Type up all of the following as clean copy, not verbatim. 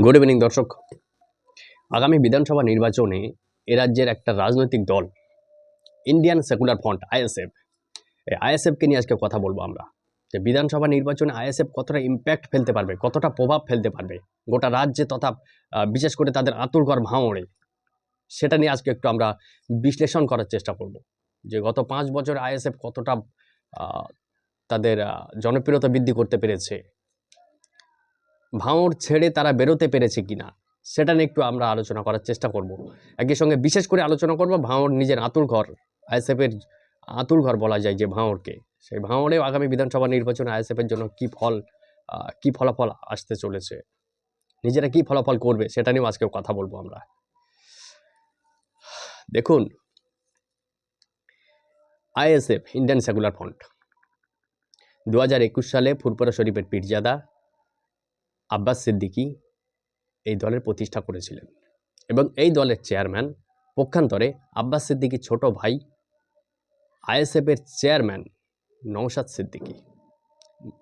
Good evening দর্শক। আগামী বিধানসভা নির্বাচনে এ রাজ্যের একটা রাজনৈতিক দল ইন্ডিয়ান সেকুলার ফ্রন্ট আইএসএফ, এই আইএসএফকে নিয়ে আজকে কথা বলবো আমরা যে বিধানসভা নির্বাচনে আইএসএফ কতটা ইম্প্যাক্ট ফেলতে পারবে, কতটা প্রভাব ফেলতে পারবে গোটা রাজ্যে তথা বিশেষ করে তাদের আঁতুড়ঘর ভাঙড়ে, সেটা নিয়ে আজকে একটু আমরা বিশ্লেষণ করার চেষ্টা করব যে গত 5 বছর আইএসএফ কতটা তাদের জনপ্রিয়তা বৃদ্ধি করতে পেরেছে, ভাঙড় ছেড়ে তারা বেরোতে পেরেছে কিনা সেটা নিয়ে একটু আমরা আলোচনা করার চেষ্টা করব। একই সঙ্গে বিশেষ করে আলোচনা করব ভাঙড় নিজের আঁতুড়ঘর, আইএসএফের আঁতুড়ঘর বলা যায় যে ভাঙড়কে, সেই ভাঙড়েও আগামী বিধানসভা নির্বাচনে আইএসএফের জন্য কি ফলাফল আসতে চলেছে, নিজেরা কি ফলাফল করবে সেটা নিয়েও আজকে কথা বলবো আমরা। দেখুন, আইএসএফ ইন্ডিয়ান সেকুলার ফ্রন্ট 2021 সালে ফুরপুরা শরীফের পীরজাদা আব্বাস সিদ্দিকী এই দলের প্রতিষ্ঠা করেছিলেন এবং এই দলের চেয়ারম্যান পক্ষান্তরে আব্বাস সিদ্দিকীর ছোট ভাই আইএসএফের চেয়ারম্যান নওশাদ সিদ্দিকী,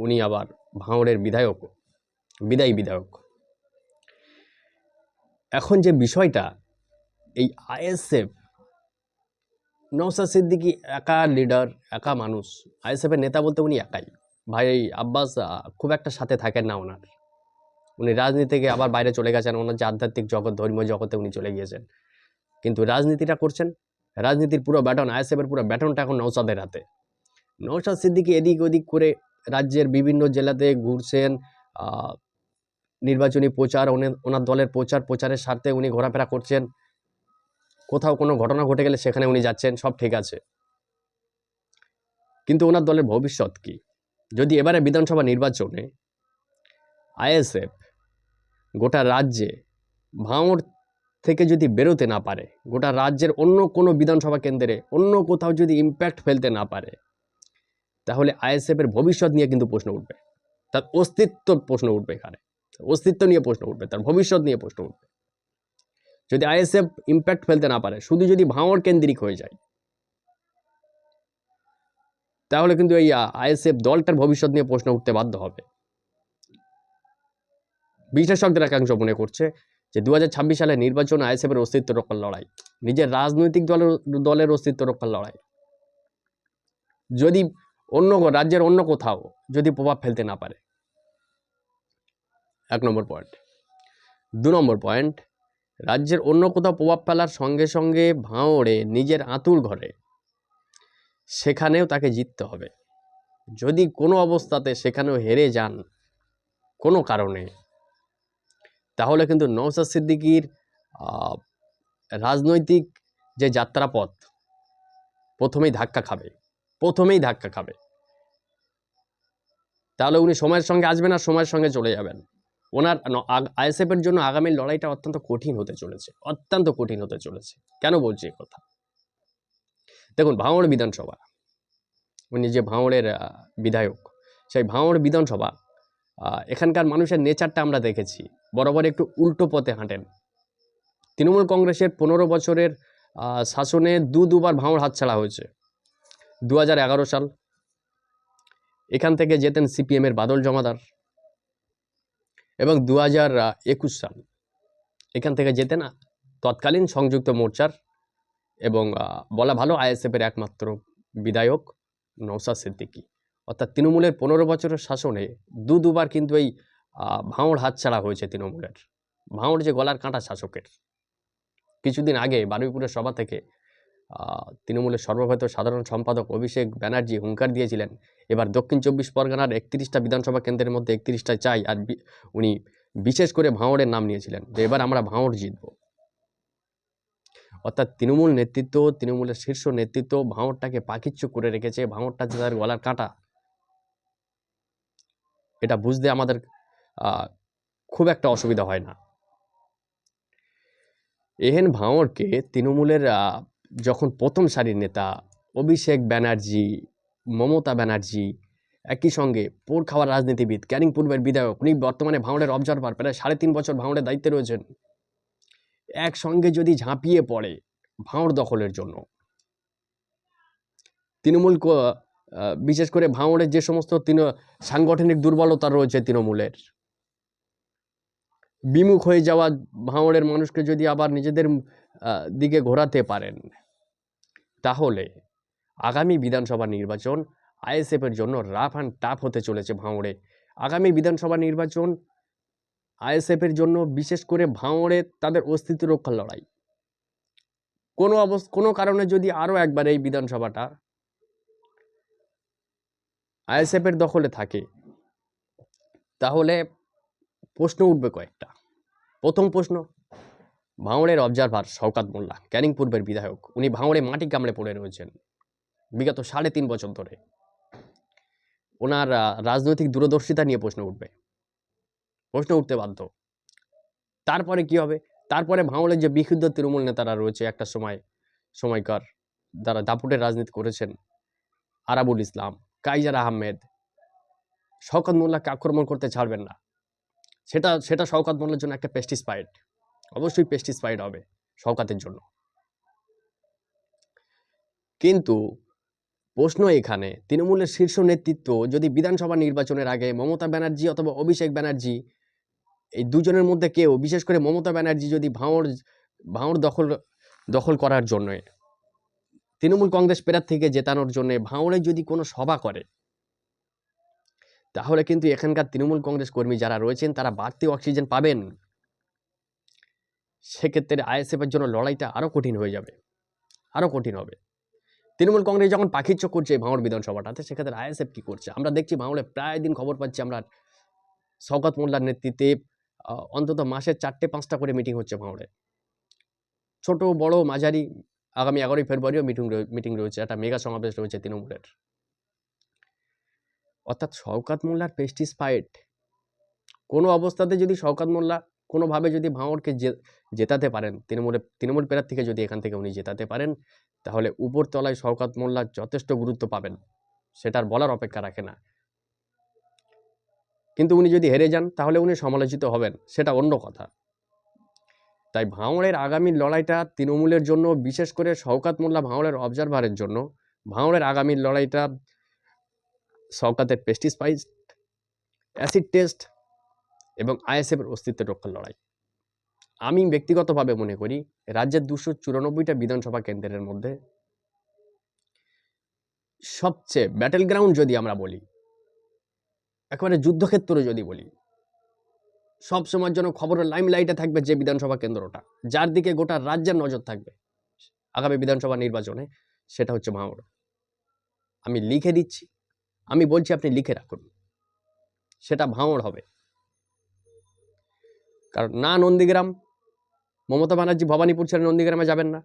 উনি আবার ভাঙড়ের বিদায়ী বিধায়ক। এখন যে বিষয়টা, এই আইএসএফ, নওশাদ সিদ্দিকী একা লিডার, একা মানুষ, আইএসএফের নেতা বলতে উনি একাই। ভাই আব্বাস খুব একটা সাথে থাকেন না ওনার, উনি রাজনীতি থেকে আবার বাইরে চলে গেছেন, ওনার যে আধ্যাত্মিক জগৎ, ধর্মীয় জগতে উনি চলে গিয়েছেন, কিন্তু রাজনীতিটা করছেন, রাজনীতির পুরো ব্যাটন, আইএসএফের পুরো ব্যাটনটা এখন নওশাদের হাতে। নওশাদ সিদ্দিকী এদিক ওদিক করে রাজ্যের বিভিন্ন জেলাতে ঘুরছেন, নির্বাচনী প্রচার, ওনার দলের প্রচারের স্বার্থে উনি ঘোরাফেরা করছেন, কোথাও কোনো ঘটনা ঘটে গেলে সেখানে উনি যাচ্ছেন, সব ঠিক আছে, কিন্তু ওনার দলের ভবিষ্যৎ কি? যদি এবারে বিধানসভা নির্বাচনে আইএসএফ গোটা রাজ্যে ভাঙড় থেকে যদি বেরোতে না পারে, গোটা রাজ্যের অন্য কোনো বিধানসভা কেন্দ্রে অন্য কোথাও যদি ইম্প্যাক্ট ফেলতে না পারে, তাহলে আইএসএফের ভবিষ্যৎ নিয়ে কিন্তু প্রশ্ন উঠবে, তার অস্তিত্ব প্রশ্ন উঠবে, এখানে অস্তিত্ব নিয়ে প্রশ্ন উঠবে, তার ভবিষ্যৎ নিয়ে প্রশ্ন উঠবে। যদি আইএসএফ ইম্প্যাক্ট ফেলতে না পারে, শুধু যদি ভাঙড় কেন্দ্রিক হয়ে যায়, তাহলে কিন্তু এই আইএসএফ দলটার ভবিষ্যৎ নিয়ে প্রশ্ন উঠতে বাধ্য হবে। বিশেষজ্ঞরা একাংশ মনে করছে যে 2026 সালের নির্বাচন আইএসএফের অস্তিত্ব রক্ষার লড়াই, নিজের রাজনৈতিক দলের অস্তিত্ব রক্ষার লড়াই। যদি রাজ্যের অন্য কোথাও যদি প্রভাব ফেলতে না পারে, 1 নম্বর পয়েন্ট। 2 নম্বর পয়েন্ট, রাজ্যের অন্য কোথাও প্রভাব ফেলার সঙ্গে সঙ্গে ভাঙড়ে নিজের আঁতুড়ঘরে, সেখানেও তাকে জিততে হবে। যদি কোনো অবস্থাতে সেখানেও হেরে যান কোনো কারণে, তাহলে কিন্তু নওশাদ সিদ্দিকীর রাজনৈতিক যে যাত্রাপথ প্রথমেই ধাক্কা খাবে। তাহলে উনি সময়ের সঙ্গে আসবেন আর সময়ের সঙ্গে চলে যাবেন। ওনার আইএসএফের জন্য আগামী লড়াইটা অত্যন্ত কঠিন হতে চলেছে। কেন বলছি এই কথা? দেখুন, ভাঙড় বিধানসভা, উনি যে ভাঙড়ের বিধায়ক, সেই ভাঙড় বিধানসভা, এখানকার মানুষের নেচারটা আমরা দেখেছি, বরাবর একটু উল্টো পথে হাঁটেন। তৃণমূল কংগ্রেসের 15 বছরের শাসনে দুবার ভাঙড় হাতছাড়া হয়েছে। 2011 সাল এখান থেকে যেতেন সিপিএমের বাদল জমাদার, এবং 2021 সাল এখান থেকে যেতেন তৎকালীন সংযুক্ত মোর্চার এবং বলা ভালো আইএসএফের একমাত্র বিধায়ক নওশাদ সিদ্দিকী। অর্থাৎ তৃণমূলের 15 বছরের শাসনে দুবার কিন্তু এই ভাঙড় হাতছাড়া হয়েছে তৃণমূলের। ভাঙড় যে গলার কাঁটা শাসকের। কিছুদিন আগে বারুইপুরের সভা থেকে তৃণমূলের সর্বভারতীয় সাধারণ সম্পাদক অভিষেক ব্যানার্জি হুঙ্কার দিয়েছিলেন, এবার দক্ষিণ 24 পরগনার 31টা বিধানসভা কেন্দ্রের মধ্যে 31টা চাই, আর উনি বিশেষ করে ভাঙড়ের নাম নিয়েছিলেন যে এবার আমরা ভাঙড় জিতব। অর্থাৎ তৃণমূলের শীর্ষ নেতৃত্ব ভাঙড়টাকে পাকিচ্ছু করে রেখেছে, ভাঙড়টা যে তার গলার কাঁটা, এটা বুঝতে আমাদের খুব একটা অসুবিধা হয় না। এহেন ভাঙড়কে তৃণমূলের যখন প্রথম সারির নেতা অভিষেক ব্যানার্জি, মমতা ব্যানার্জি, একই সঙ্গে পোর খাওয়ার রাজনীতিবিদ, ক্যানিং পূর্বের বিধায়ক, উনি বর্তমানে ভাঙড়ের অবজারভার, প্রায় 3.5 বছর ভাঙড়ের দায়িত্বে রয়েছেন, একসঙ্গে যদি ঝাঁপিয়ে পড়ে ভাঙড় দখলের জন্য, তৃণমূল বিশেষ করে ভাঙড়ের যে সমস্ত সাংগঠনিক দুর্বলতা রয়েছে তৃণমূলের, বিমুখ হয়ে যাওয়া ভাঙড়ের মানুষকে যদি আবার নিজেদের দিকে ঘোরাতে পারেন, তাহলে আগামী বিধানসভা নির্বাচন আইএসএফের জন্য রাফ অ্যান্ড টাফ হতে চলেছে ভাঙড়ে। আগামী বিধানসভা নির্বাচন আইএসএফের জন্য বিশেষ করে ভাঙড়ে তাদের অস্তিত্ব রক্ষার লড়াই। কোনো কারণে যদি আরও একবার এই বিধানসভাটা আইএসএফের দখলে থাকে, তাহলে প্রশ্ন উঠবে কয়েকটা। প্রথম প্রশ্ন, ভাঙড়ের অবজারভার শওকত মোল্লা, ক্যানিং পূর্বের বিধায়ক, উনি ভাঙড়ে মাটি কামড়ে পড়ে রয়েছেন বিগত 3.5 বছর ধরে। ওনার রাজনৈতিক দূরদর্শিতা নিয়ে প্রশ্ন উঠতে বাধ্য। তারপরে কি হবে? তারপরে ভাঙড়ের যে বিক্ষুব্ধ তৃণমূল নেতারা রয়েছে, একটা সময়কার যারা দাপুটের রাজনীতি করেছেন, আরাবুল ইসলাম, কাইজার আহমেদ, শওকত মোল্লাকে আক্রমণ করতে ছাড়বেন না। সেটা শওকত মোল্লার জন্য একটা পেস্টিসাইড, অবশ্যই পেস্টিসাইড হবে শওকতের জন্য। কিন্তু প্রশ্ন এখানে, তৃণমূলের শীর্ষ নেতৃত্ব যদি বিধানসভা নির্বাচনের আগে মমতা ব্যানার্জি অথবা অভিষেক ব্যানার্জি, এই দুজনের মধ্যে কেউ, বিশেষ করে মমতা ব্যানার্জি যদি ভাঙড় দখল করার জন্য, তৃণমূল কংগ্রেস প্রার্থীকে জেতানোর জন্য ভাঙড়ে যদি কোনো সভা করে, তাহলে কিন্তু এখানকার তৃণমূল কংগ্রেস কর্মী যারা রয়েছেন তারা বাড়তি অক্সিজেন পাবেন। সেক্ষেত্রে আইএসএফের জন্য লড়াইটা আরও কঠিন হয়ে যাবে, আরও কঠিন হবে। তৃণমূল কংগ্রেস যখন পাখির চোখ করছে ভাঙড় বিধানসভাটাতে, সেক্ষেত্রে আইএসএফ কি করছে আমরা দেখছি। ভাঙড়ে প্রায় দিন খবর পাচ্ছি আমরা, শওকত মোল্লার নেতৃত্বে অন্তত মাসে 4-5টা করে মিটিং হচ্ছে ভাঙড়ে, ছোট বড় মাঝারি। আগামী 11ই ফেব্রুয়ারিও মিটিং রয়েছে, একটা মেগা সমাবেশ রয়েছে তৃণমূলের। অর্থাৎ শওকত মোল্লার পেস্টিসাইড, কোনো অবস্থাতে যদি শওকত মোল্লা কোনোভাবে যদি ভাঙড়কে জেতাতে পারেন, তৃণমূল প্রার্থীকে যদি এখান থেকে উনি জেতাতে পারেন, তাহলে উপরতলায় শওকত মোল্লা যথেষ্ট গুরুত্ব পাবেন, সেটার বলার অপেক্ষা রাখে না। কিন্তু উনি যদি হেরে যান, তাহলে উনি সমালোচিত হবেন, সেটা অন্য কথা। তাই ভাঙড়ের আগামী লড়াইটা তৃণমূলের জন্য, বিশেষ করে শওকত মোল্লা ভাঙড়ের অবজারভারের জন্য, ভাঙড়ের আগামী লড়াইটা শওকতের পেস্টিসাইড, অ্যাসিড টেস্ট এবং আইএসএফের অস্তিত্ব রক্ষার লড়াই। আমি ব্যক্তিগতভাবে মনে করি রাজ্যের 294টা বিধানসভা কেন্দ্রের মধ্যে সবচেয়ে ব্যাটেল গ্রাউন্ড যদি আমরা বলি, একেবারে যুদ্ধক্ষেত্র যদি বলি, সব সময়ের জন্য খবরের লাইমলাইটে থাকবে যে বিধানসভা কেন্দ্রটা, যার দিকে গোটা রাজ্যের নজর থাকবে আগামী বিধানসভা নির্বাচনে, সেটা হচ্ছে ভাঙড়। আমি লিখে দিচ্ছি, আমি বলছি আপনি লিখে রাখুন, সেটা ভাঙড় হবে। কারণ না নন্দীগ্রাম, মমতা ব্যানার্জি ভবানীপুর ছেড়ে নন্দীগ্রামে যাবেন না,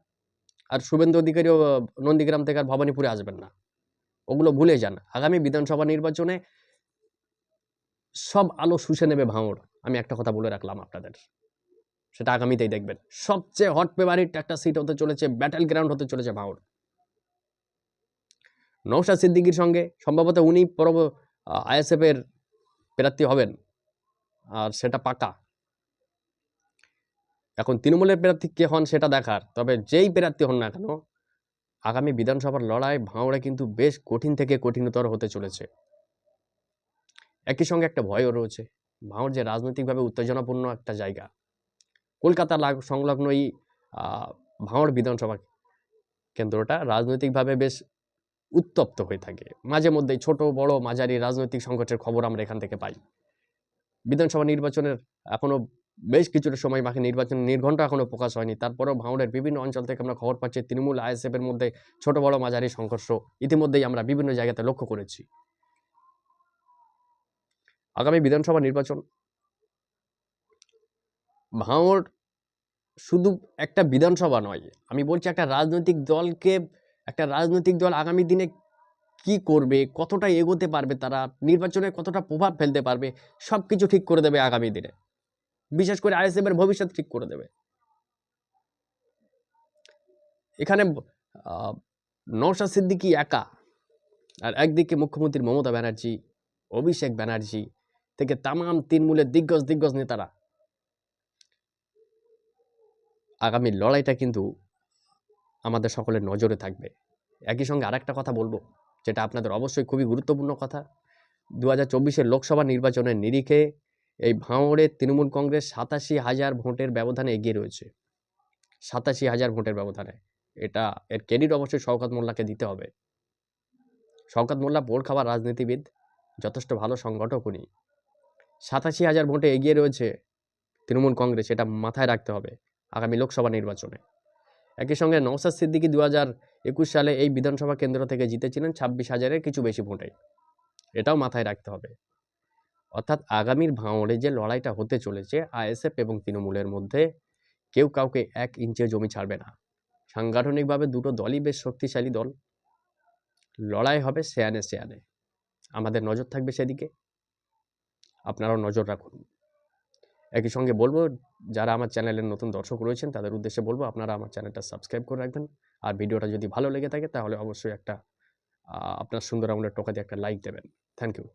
আর শুভেন্দু অধিকারীও নন্দীগ্রাম থেকে আর ভবানীপুরে আসবেন না, ওগুলো ভুলে যান। আগামী বিধানসভা নির্বাচনে সব আলো শুষে নেবে ভাঙড়। আমি একটা কথা বলে রাখলাম আপনাদের, সেটা আগামীতেই দেখবেন। সবচেয়ে হট ফেভারিট একটা সিট হতে চলেছে, ব্যাটেল গ্রাউন্ড হতে চলেছে ভাঙড়। নওশাদ সিদ্দিকীর সঙ্গে সম্ভবত উনি আইএসএফ এর প্রার্থী হবেন, আর সেটা পাকা। এখন তৃণমূলের প্রার্থী কে হন সেটা দেখার, তবে যেই প্রার্থী হন না কেন, আগামী বিধানসভার লড়াই ভাঙড়ে কিন্তু বেশ কঠিন থেকে কঠিনতর হতে চলেছে। একই সঙ্গে একটা ভয়ও রয়েছে, ভাঙড় যে রাজনৈতিকভাবে উত্তেজনাপূর্ণ একটা জায়গা, কলকাতা সংলগ্ন এই ভাঙড় বিধানসভা কেন্দ্রটা রাজনৈতিকভাবে বেশ উত্তপ্ত হয়ে থাকে। মাঝে মধ্যেই ছোট বড় মাঝারি রাজনৈতিক সংকটের খবর আমরা এখান থেকে পাই। বিধানসভা নির্বাচনের এখনো বেশ কিছুটা সময় বাকি, নির্বাচনের নির্ঘণ্ট এখনো প্রকাশ হয়নি, তারপরেও ভাঙড়ের বিভিন্ন অঞ্চল থেকে আমরা খবর পাচ্ছি তৃণমূল আইএসএফ এর মধ্যে ছোট বড় মাঝারি সংঘর্ষ ইতিমধ্যেই আমরা বিভিন্ন জায়গাতে লক্ষ্য করেছি। আগামী বিধানসভা নির্বাচন, ভাঙড় শুধু একটা বিধানসভা নয়, আমি বলছি একটা রাজনৈতিক দল আগামী দিনে কি করবে, কতটা এগোতে পারবে, তারা নির্বাচনে কতটা প্রভাব ফেলতে পারবে, সবকিছু ঠিক করে দেবে আগামী দিনে। বিশেষ করে আইএসএফ এর ভবিষ্যৎ ঠিক করে দেবে। এখানে নওশাদ সিদ্দিকী একা, আর একদিকে মুখ্যমন্ত্রী মমতা ব্যানার্জি, অভিষেক ব্যানার্জি থেকে তামাম তৃণমূলের দিগ্গজ নেতারা। আগামী লড়াইটা কিন্তু আমাদের সকলের নজরে থাকবে। একই সঙ্গে আরেকটা কথা বলবো, যেটা আপনাদের অবশ্যই খুবই গুরুত্বপূর্ণ কথা। 2024-এর লোকসভা নির্বাচনের নিরিখে এই ভাঙড়ে তৃণমূল কংগ্রেস 87,000 ভোটের ব্যবধানে এগিয়ে রয়েছে, 87,000 ভোটের ব্যবধানে। এর ক্রেডিট অবশ্যই শওকত মোল্লাকে দিতে হবে। শওকত মোল্লা বোর খাওয়া রাজনীতিবিদ, যথেষ্ট ভালো সংগঠক উনি। 87,000 ভোটে এগিয়ে রয়েছে তৃণমূল কংগ্রেস, এটা মাথায় রাখতে হবে আগামী লোকসভা নির্বাচনে। একই সঙ্গে নওশাদ সিদ্দিকী 2021 সালে এই বিধানসভা কেন্দ্র থেকে জিতেছিলেন 26,000-এর কিছু বেশি ভোটে, এটাও মাথায় রাখতে হবে। অর্থাৎ আগামীর ভাঙড়ে যে লড়াইটা হতে চলেছে আইএসএফ এবং তৃণমূলের মধ্যে, কেউ কাউকে 1 ইঞ্চিও জমি ছাড়বে না। সাংগঠনিকভাবে দুটো দলই বেশ শক্তিশালী দল, লড়াই হবে সেয়ানে সেয়ানে। আমাদের নজর থাকবে সেদিকে, আপনারাও নজর রাখুন। একই সঙ্গে বলবো, যারা আমার চ্যানেলের নতুন দর্শক রয়েছেন তাদের উদ্দেশ্যে বলবো আপনারা আমার চ্যানেলটা সাবস্ক্রাইব করে রাখবেন। আর ভিডিওটা যদি ভালো লেগে থাকে তাহলে অবশ্যই একটা আপনার সুন্দর আঙুলের টোকা দিয়ে একটা লাইক দেবেন। Thank you.